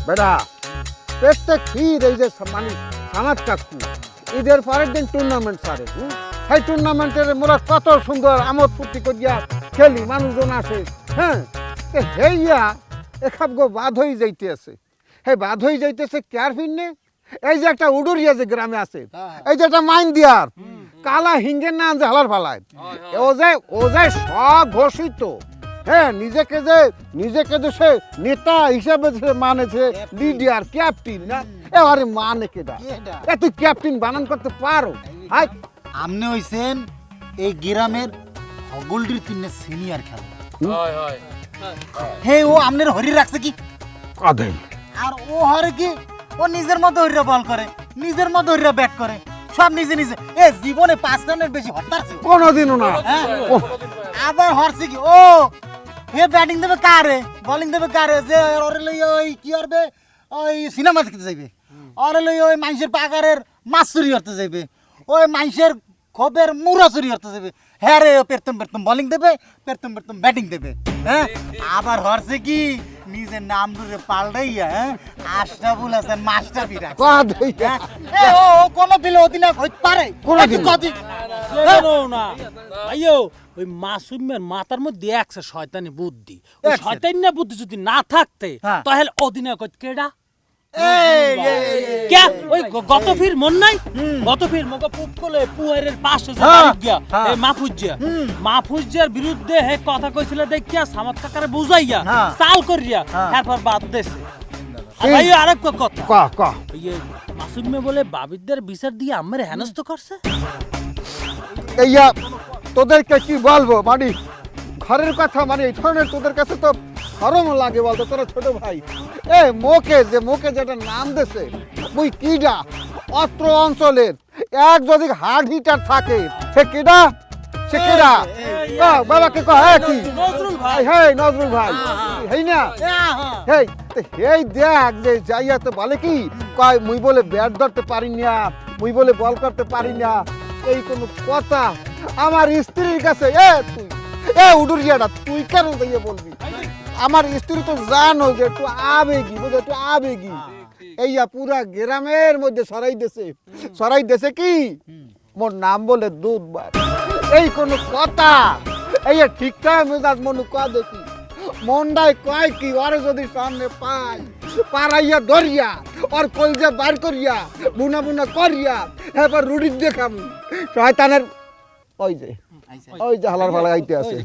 বেটা প্রত্যেক ঈদ এই যে মানে সামাজ কাকু ঈদের পরের দিন টুর্নামেন্ট সারে সেই টুর্নামেন্টের মোরা কত সুন্দর আমোদ ফুর্তি করিয়া খেলি, মানুষজন আসে। হ্যাঁ, হেইয়া এখাব গো বাদ হয়ে যাইতেছে। হে বাদ হয়ে যাইতেছে কেয়ার ফিরনে এই যে একটা উডুরিয়া যে গ্রামে আছে, এই যে একটা মাইন দিয়ার কালা হিঙ্গের না যে হালার ফালায়, ও যে স্বঘোষিত। হ্যাঁ, নিজেকে যে সে নেতা হিসাবে মানেছে, লিডার ক্যাপ্টেন না, এবারে মানে কেডা? তুই ক্যাপ্টেন বানান করতে পারো? আপনি হইছেন এই গ্রামের হগলডির তিনে সিনিয়র খেলোয়াড়। হে ও আমনের হরি রাখছে কি কাঁদে, আর ও হরে কি ও নিজের মতো হরিরা বল করে, নিজের মতো হরিরা ব্যাট করে, সব নিজে নিজে। এ জীবনে 5 রানের বেশি হতারছে কোনোদিনও না। আবার হরছে কি ও হে ব্যাটিং দেবে কারে, বোলিং দেবে কারে, যে ওরে লই ওই কি করবে, ওই সিনেমা দেখতে যাইবে, ওরে লই ওই মানুষের পাগারের মাছ চুরি করতে যাইবে, ওই মানুষের খবের মুড়া চুরি করতে যাবে। হ্যাঁ রে, পেরতম বোলিং দেবে, পেরতম ব্যাটিং দেবে। হ্যাঁ, আবার হরছে কি নিজের নাম ধরে পাল্টাইয়া, হ্যাঁ, আশরাফুল হাসান মাস্টার বিরাট। ও কোন বিলে অধিনায়ক হইতে পারে? না আইও, ওই মাসুমের মাথার মধ্যে একছে শয়তানি বুদ্ধি। ওই শয়তানি বুদ্ধি যদি না থাকতে তাহলে অধিনায়ক কেডা? কে ওই গত ফির মন নাই, গত ফির মগা পুপকলে পুয়ারের পাশে যে বাড়ি গিয়া এই মাহফুজের বিরুদ্ধে হে কথা কইছিল দেখিয়া সামাদ কাকারে বুঝাইয়া চাল করিয়া তারপর বাদ দেছে। ভাই আরেক কথা এই মাসুমে বলে বাবিদের বিচার দিয়ে আমারে হেনস্ত করছে। এইয়া তোদেরকে কি বলবো, মানে ঘরের কথা, মানে এই ধরনের তোদের কাছে তো শরম লাগে বলতো, তোরা ছোট ভাই। মোকে যেটা নাম দেছে মুই কিডা অত্র অঞ্চলের এক যদি হার্ড হিটার থাকে, সে কিডা? বাবাকে কহ কি নজরুল ভাই, হেই না হেই দেখ যে যাইয়া তো বলে কি কয় মুই বলে ব্যাট ধরতে পারি না, মুই বলে বল করতে পারি না। এই কোন কথা আমার স্ত্রীর কাছে? তুই উডুরিয়াটা তুই কেন যাইয়া বলবি? আমার স্ত্রী তো জানো যে একটু আবেগী, বুঝে একটু আবেগী। এইয়া পুরা গ্রামের মধ্যে সরাই দেছে কি মোর নাম বলে দুধ ভাই। এই কোন কথা? এই ঠিকঠাক মেজাজ মনু কয় দেখি, মন্ডায় কয় কি ওরে যদি সামনে পাই পারাইয়া ধরিয়া ওর কলজা বার করিয়া বুনা করিয়া এবার রুটি দেখাম শয়তানের। ওই যে হালার ফালা আইতে আছে।